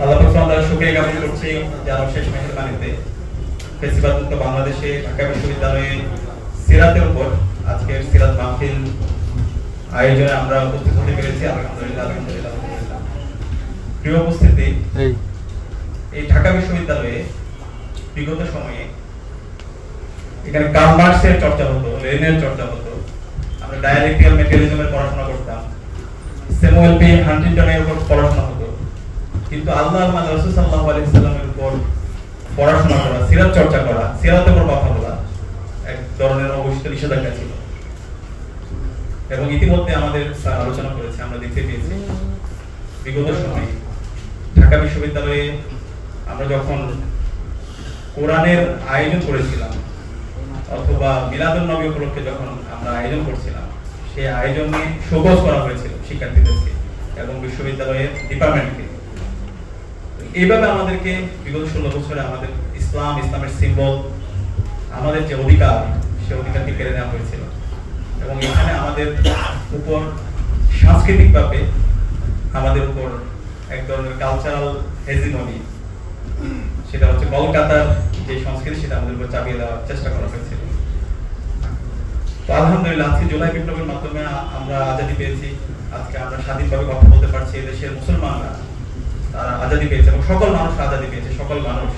আল্লাহ পাক সুবহানাহু শুকরিয়া জ্ঞাপন করছি যার অশেষ মেহেরবানিতে ফেসিবাদ মুক্ত বাংলাদেশে ঢাকা বিশ্ববিদ্যালয়ে সিরাতের উপর আজকের সিরাত মাহফিল আয়োজনে আমরা উপস্থিত হতে পেরেছি। আলহামদুলিল্লাহ। প্রিয় উপস্থিতি, এই ঢাকা বিশ্ববিদ্যালয়ে বিগত সময়ে এখানে কার্ল মার্কসের চর্চা হতো, লেনিনের চর্চা হতো, আমরা ডায়ালেকটিক্যাল ম্যাটেরিয়ালিজমের পড়াশোনা করতাম, স্যামুয়েল পি হান্টিংটনের উপর পড়াশোনা হতো। কিন্তু আল্লাহ রাসূল সাল্লাল্লাহু আলাইহি ওয়াসাল্লামের উপর পড়াশোনা করা, সিরাত চর্চা করা, সিরাতের উপর কথা বলা এক ধরনের অবশ্যই নিষেধাজ্ঞা ছিল। এবং ইতিমধ্যে আমাদের আলোচনা করেছে, আমরা দেখতে পেয়েছি বিগত সময়ে ঢাকা বিশ্ববিদ্যালয়ে আমরা যখন কোরআনের আয়োজন করেছিলাম অথবা মিলাদুন নবী উপলক্ষে যখন আমরা আয়োজন করছিলাম, সেই আয়োজনে শোকজ করা হয়েছিল শিক্ষার্থীদেরকে এবং বিশ্ববিদ্যালয়ের ডিপার্টমেন্টকে। এইভাবে আমাদেরকে বিগত 16 বছরে আমাদের ইসলামের সিম্বল, আমাদের যে অধিকার, সে অধিকারকে কেড়ে নেওয়া হয়েছিল। এবং এখানে আমাদের উপর সাংস্কৃতিকভাবে আমাদের উপর এক ধরনের কালচারাল হেজিমনি, সেটা হচ্ছে কলকাতার যে সংস্কৃতি, সেটা আমাদের উপর চাপিয়ে দেওয়ার চেষ্টা করা হয়েছিল। তো আলহামদুলিল্লাহ, আজকে জুলাই বিপ্লবের মাধ্যমে আমরা আজাদী পেয়েছি। আজকে আমরা স্বাধীনভাবে কথা বলতে পারছি। দেশের মুসলমানরা তারা আজাদী পেয়েছে এবং সকল মানুষ আজাদী পেয়েছে। সকল মানুষ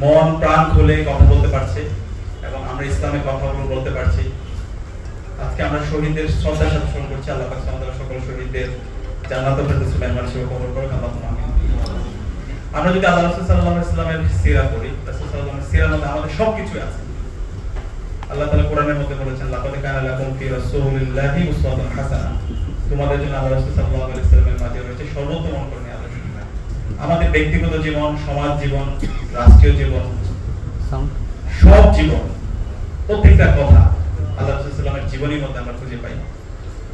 মন প্রাণ খুলে কথা বলতে পারছে এবং আমরা ইসলামের কথাগুলো বলতে পারছি। আজকে আমরা শহীদদের শ্রদ্ধার সাথে স্মরণ করছি। আল্লাহ পাক সকল শহীদদের জান্নাতুল ফেরদৌসে মেহমান হিসেবে কবুল করুন। আল্লাহুম্মা আমিন। আমরা যদি আল্লাহ রাসূল সাল্লাল্লাহু আলাইহি ওয়াসাল্লামের সিরাত পড়ি, রাসূল সাল্লাল্লাহু আলাইহি ওয়াসাল্লামের সিরাতের মধ্যে আমাদের সবকিছু আছে। আল্লাহ তাআলা কোরআনের মধ্যে বলেছেন, লাকাদ কানা লাকুম ফি রাসূলিল্লাহি উসওয়াতুন হাসানাহ। তোমাদের জন্য আল্লাহ রাসূল সাল্লাল্লাহু আলাইহি ওয়াসাল্লামের মাঝে রয়েছে সর্বোত্তম অনুকরণীয় আদর্শ। আমাদের ব্যক্তিগত জীবন, সমাজ জীবন, রাষ্ট্রীয় জীবন, সব জীবন, প্রত্যেকটা কথা আল্লাহ রাসূল সাল্লাল্লাহু আলাইহি ওয়াসাল্লামের জীবনীর মধ্যে আমরা খুঁজে পাই।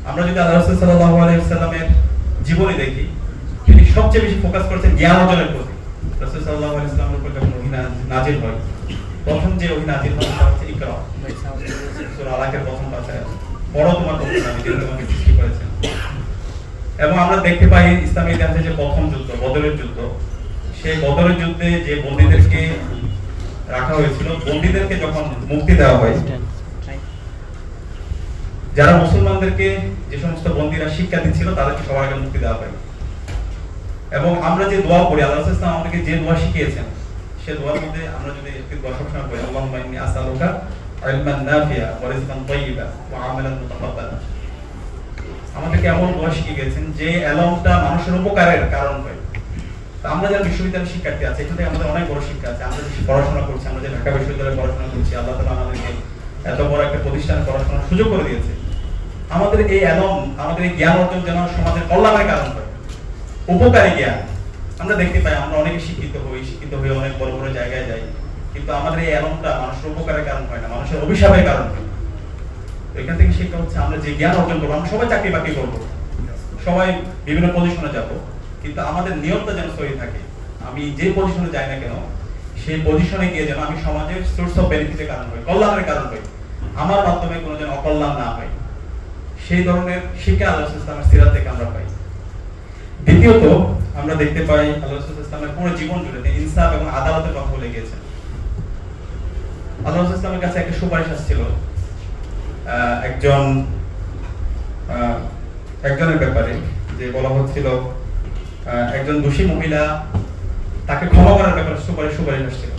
আমরা যদি আল্লাহ রাসূল সাল্লাল্লাহু আলাইহি ওয়াসাল্লামের জীবনী দেখি, তিনি সবচেয়ে বেশি ফোকাস করেছেন জ্ঞান অর্জনের প্রতি। রাসূল সাল্লাল্লাহু আলাইহি ওয়াসাল্লামের উপর যখন ওহী নাযিল হয়, প্রথম যে ওহী নাযিল হয় সেটা হচ্ছে ইকরা, সূরা আলাকের প্রথম পাঁচায়, পড়ো তোমার প্রভু আমি যিনি তোমাকে সৃষ্টি করেছেন। এবং আমরা দেখতে পাই ইসলামের ইতিহাসে যে প্রথম যুদ্ধ, বদরের যুদ্ধ, সেই বদরের যুদ্ধে যে বন্দীদেরকে রাখা হয়েছিল, বন্দীদেরকে যখন মুক্তি দেওয়া হয়, যারা মুসলমানদেরকে, যে সমস্ত বন্দীরা শিক্ষা দিচ্ছিল, তাদেরকে সবার আগে মুক্তি দেওয়া হয়। এবং আমরা যে দোয়া পড়ি, আল্লাহ রাসূল সাল্লাল্লাহু আলাইহি ওয়াসাল্লাম আমাদেরকে যে দোয়া শিখিয়েছেন, সেই দোয়ার মধ্যে আমরা যদি একটি দোয়া সবসময় পড়ি, আল্লাহুম্মা ইন্নী আসআলুকা ইলমান নাফিআ ওয়া রিজকান তাইয়্যিবা ওয়া আমালান মুতাকাব্বালা। আমাদেরকে এমন দোয়া শিখিয়ে গেছেন যে এলমটা মানুষের উপকারের কারণ হয়। তো আমরা যারা বিশ্ববিদ্যালয়ের শিক্ষার্থী আছে, এখান থেকে আমাদের অনেক বড় শিক্ষা আছে। আমরা যে পড়াশোনা করছি, আমরা যে ঢাকা বিশ্ববিদ্যালয়ে পড়াশোনা করছি, আল্লাহ তাআলা আমাদেরকে এত বড় একটা প্রতিষ্ঠানে পড়াশোনার সুযোগ করে দিয়েছে। আমাদের এই এলম, আমাদের এই জ্ঞান অর্জন যেন সমাজের কল্যাণের কারণ হয়, উপকারী জ্ঞান। আমরা দেখতে পাই আমরা অনেকে শিক্ষিত হয়ে অনেক বড় বড় জায়গায় যাই, কিন্তু আমাদের এই এলমটা মানুষের উপকারের কারণ হয় না, মানুষের অভিশাপের কারণ হয়। এখান থেকে শিক্ষা হচ্ছে আমরা যে জ্ঞান অর্জন করবো, আমরা সবাই চাকরি বাকরি করবো, সবাই বিভিন্ন পজিশনে যাব, কিন্তু আমাদের নিয়মটা যেন সহি থাকে। আমি যে পজিশনে যাই না কেন, সেই পজিশনে গিয়ে যেন আমি সমাজের সোর্স অফ বেনিফিটের কারণ হই, কল্যাণের কারণ হই, আমার মাধ্যমে কোনো যেন অকল্যাণ না হয়। সেই ধরনের শিক্ষা আল্লাহ রাসূল সাল্লাল্লাহু আলাইহি ওয়াসাল্লামের সিরাত থেকে আমরা পাই। দ্বিতীয়ত আমরা দেখতে পাই আল্লাহ রাসূল সাল্লাল্লাহু আলাইহি ওয়াসাল্লামের পুরো জীবন জুড়ে তিনি ইনসাফ এবং আদালতের কথা বলে গিয়েছেন। আল্লাহ রাসূল সাল্লাল্লাহু আলাইহি ওয়াসাল্লামের কাছে একটা সুপারিশ আসছিল একজনের ব্যাপারে, যে বলা হচ্ছিল একজন দোষী মহিলা, তাকে ক্ষমা করার ব্যাপারে সুপারিশ আসছিল।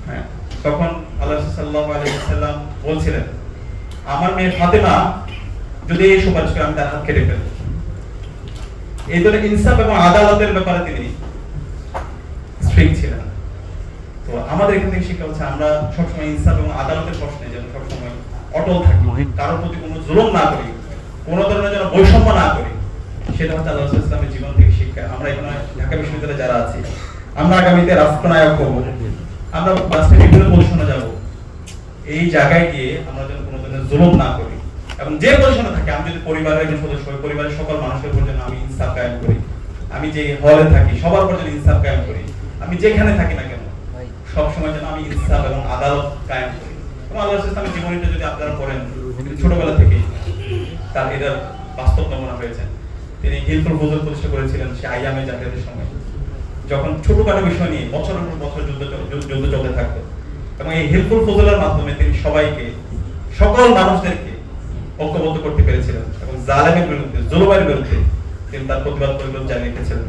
হ্যাঁ, তখন আল্লাহ রাসূল সাল্লাল্লাহু আলাইহি ওয়াসাল্লাম বলছিলেন, আমার মেয়ে ফাতেমা যদি এই সুপারিশ করে, আমি তার হাত কেটে ফেলব। এই ধরনের ইনসাফ এবং আদালতের ব্যাপারে তিনি স্ট্রিক্ট ছিলেন। তো আমাদের এখান থেকে শিক্ষা হচ্ছে আমরা সবসময় ইনসাফ এবং আদালতের প্রশ্নে যেন সবসময় অটল থাকি, কারোর প্রতি কোনো জুলুম না করি, কোনো ধরনের যেন বৈষম্য না করি। সেটা হচ্ছে আল্লাহ রাসূল ইসলামের জীবন থেকে শিক্ষা। আমরা এখানে ঢাকা বিশ্ববিদ্যালয়ে যারা আছি, আমরা আগামীতে রাষ্ট্রনায়ক হব, আমরা রাষ্ট্রের বিভিন্ন পজিশনে যাব, এই জায়গায় গিয়ে আমরা যেন কোনো ধরনের জুলুম না করি। এবং যে পজিশনে থাকি, আমি যদি পরিবারের একজন সদস্য হই, পরিবারের সকল মানুষের উপর যেন আমি ইনসাফ কায়েম করি। আমি যে হলে থাকি, সবার উপর যেন ইনসাফ কায়েম করি। আমি যেখানে থাকি না কেন, সবসময় যেন আমি ইনসাফ এবং আদালত কায়েম করি। এবং আল্লাহ রাসূল ইসলামের জীবনীটা যদি আপনারা পড়েন, ছোটবেলা থেকে তার এটার বাস্তব নমুনা হয়েছে। তিনি হিলফুল ফুজুল প্রতিষ্ঠা করেছিলেন সেই আইয়ামে জাহিলিয়াতের সময়, যখন ছোটখাটো বিষয় নিয়ে বছরের পর বছর যুদ্ধ চলতে থাকতো। এবং এই হিলফুল ফুজুলের মাধ্যমে তিনি সবাইকে, সকল মানুষদেরকে ঐক্যবদ্ধ করতে পেরেছিলেন এবং জালেমের বিরুদ্ধে, জুলুমের বিরুদ্ধে তিনি তার প্রতিবাদ জানিয়ে রেখেছিলেন।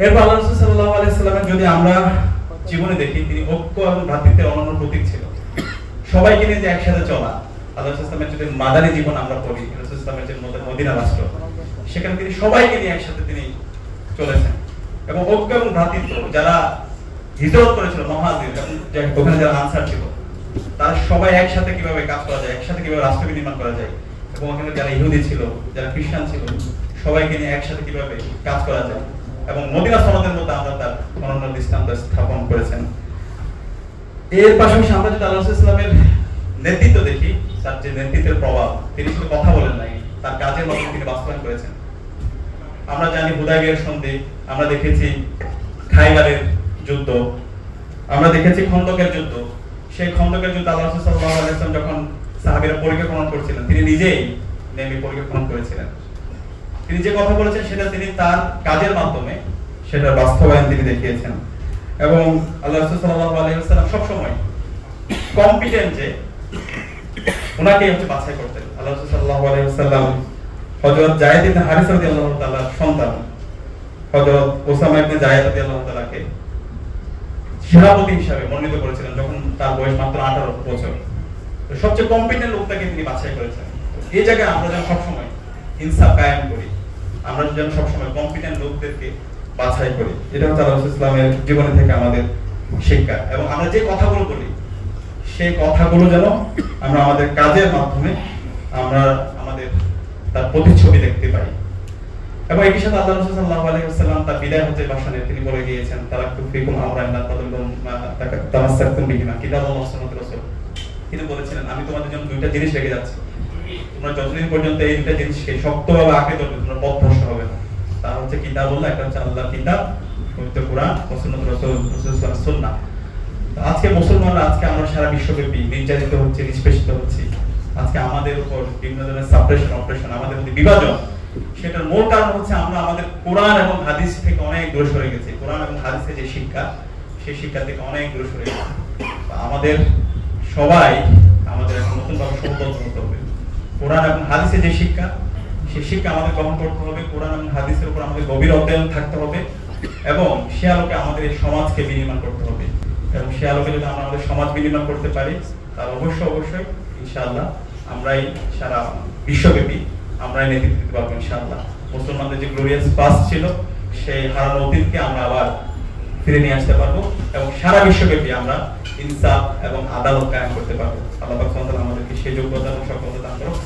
এরপর আল্লাহ রাসূল সাল্লাল্লাহু আলাইহি সাল্লামের যদি আমরা জীবনে দেখি, তিনি ঐক্য এবং ভ্রাতৃত্বের অনন্য প্রতীক ছিল। সবাইকে নিয়ে যে একসাথে চলা, আল্লাহ রাসূল সাল্লাল্লাহু আলাইহি সাল্লামের যদি মাদানী জীবন আমরা পড়ি, রাসূল সাল্লাল্লাহু আলাইহি সাল্লামের যে মদিনা রাষ্ট্র, সেখানে তিনি সবাইকে নিয়ে একসাথে তিনি চলেছেন। এবং ঐক্য এবং ভ্রাতৃত্ব, যারা হিজরত করেছিল মুহাজির এবং ওখানে যারা আনসার ছিল, তারা সবাই একসাথে কিভাবে কাজ করা যায়, একসাথে কিভাবে রাষ্ট্র নির্মাণ করা যায়, এবং ওখানে যারা ইহুদি ছিল, যারা খ্রিস্টান ছিল, সবাইকে নিয়ে একসাথে কিভাবে কাজ করা যায়, এবং মদিনা সনদের মধ্যে আমরা তার অনন্য দৃষ্টান্ত স্থাপন করেছেন। এর পাশাপাশি আমরা যদি আল্লাহ রাসূল সাল্লাল্লাহু আলাইহি ওয়াসাল্লামের নেতৃত্ব দেখি, তার যে নেতৃত্বের প্রভাব, তিনি শুধু কথা বলেন নাই, তার কাজের মাধ্যমে তিনি বাস্তবায়ন করেছেন। আমরা জানি হুদায়বিয়ার সন্ধি, আমরা দেখেছি খাইবারের যুদ্ধ, আমরা দেখেছি খন্দকের যুদ্ধ। সেই খন্দকের যুদ্ধ আল্লাহ রাসূল সাল্লাল্লাহু আলাইহি ওয়াসাল্লাম যখন সাহাবীরা পরীক্ষা খনন করছিলেন, তিনি নিজেই নেমে পরীক্ষা খনন করেছিলেন। তিনি যে কথা বলেছেন সেটা তিনি তার কাজের মাধ্যমে সেটা বাস্তবায়ন তিনি দেখিয়েছেন। এবং আল্লাহ রাসূল সাল্লাল্লাহু আলাইহি ওয়াসাল্লাম সব সময় কম্পিটেন্ট যে উনাকেই বাছাই করতেন। আল্লাহ রাসূল সাল্লাল্লাহু আলাইহি ওয়াসাল্লাম হযরত যায়েদ ইবনে হারিসা রাদিয়াল্লাহু তাআলার সন্তান হযরত ওসামা ইবনে যায়েদ রাদিয়াল্লাহু তাআলাকে সেনাপতি হিসেবে মনোনীত করেছিলেন যখন তার বয়স মাত্র 18 বছর। তো সবচেয়ে কম্পিটেন্ট লোকটাকে তিনি বাছাই করেছেন। এই জায়গায় আমরা যেন সবসময় ইনসাফ কায়েম করি, আমরা যেন সবসময় কম্পিটেন্ট লোকদেরকে বাছাই করি, এটা হচ্ছে আল্লাহ রাসূল ইসলামের জীবনে থেকে আমাদের শিক্ষা। এবং আমরা যে কথাগুলো বলি, সেই কথাগুলো যেন আমরা আমাদের কাজের মাধ্যমে আমরা আমাদের তার প্রতিচ্ছবি দেখতে পাই। এবং একই সাথে আল্লাহ রাসূল সাল্লাল্লাহু আলাইহি ওয়াসাল্লাম তার বিদায় হজ্জে ভাষণে তিনি বলে গিয়েছেন, তারাকতু ফিকুম আমরান লা তামাসসাকতুম বিহিমা কিতাবুল্লাহ ওয়া সুন্নাতুর রাসূল। তিনি বলেছিলেন, আমি তোমাদের জন্য দুইটা জিনিস রেখে যাচ্ছি, তোমরা যতদিন পর্যন্ত এই দুইটা জিনিসকে শক্তভাবে আঁকড়ে ধরবে, তোমরা পথভ্রষ্ট হবে না। তা হচ্ছে কিতাবুল্লাহ, একটা হচ্ছে আল্লাহর কিতাব পবিত্র কোরআন, ওয়া সুন্নাতুর রাসূল সাল্লাল্লাহু সুন্নাহ। আজকে মুসলমানরা, আজকে আমরা সারা বিশ্বব্যাপী নির্যাতিত হচ্ছে, নিষ্পেষিত হচ্ছি। আজকে আমাদের উপর বিভিন্ন ধরনের সাপ্রেশন, অপারেশন, আমাদের মধ্যে বিভাজন, সেটার মূল কারণ হচ্ছে আমরা আমাদের কোরআন এবং হাদিস থেকে অনেক দূরে সরে গেছি। কোরআন এবং হাদিসের যে শিক্ষা, সেই শিক্ষা থেকে অনেক দূরে সরে গেছি। আমাদের সবাই আমাদের এখন নতুন ভাবে সংকল্প হতে হবে। কোরআন এবং হাদিসের যে শিক্ষা, সেই শিক্ষা আমাদের গ্রহণ করতে হবে। কোরআন এবং হাদিসের উপর আমাদের গভীর অধ্যয়ন থাকতে হবে এবং সে আলোকে আমাদের এই সমাজকে বিনির্মাণ করতে হবে। এবং সে আলোকে যদি আমরা আমাদের সমাজ বিনির্মাণ করতে পারি, তাহলে অবশ্যই ইনশাআল্লাহ আমরাই সারা বিশ্বব্যাপী আমরাই নেতৃত্ব দিতে পারবো ইনশাআল্লাহ। মুসলমানদের যে গ্লোরিয়াস পাস্ট ছিল, সেই হারানো অতীতকে আমরা আবার ফিরে নিয়ে আসতে পারবো এবং সারা বিশ্বব্যাপী আমরা ইনসাফ এবং আদালত কায়েম করতে পারবো। আল্লাহ পাক সুবহানাহু ওয়া তাআলা আমাদেরকে সেই যোগ্যতা এবং সক্ষমতা দান করুন।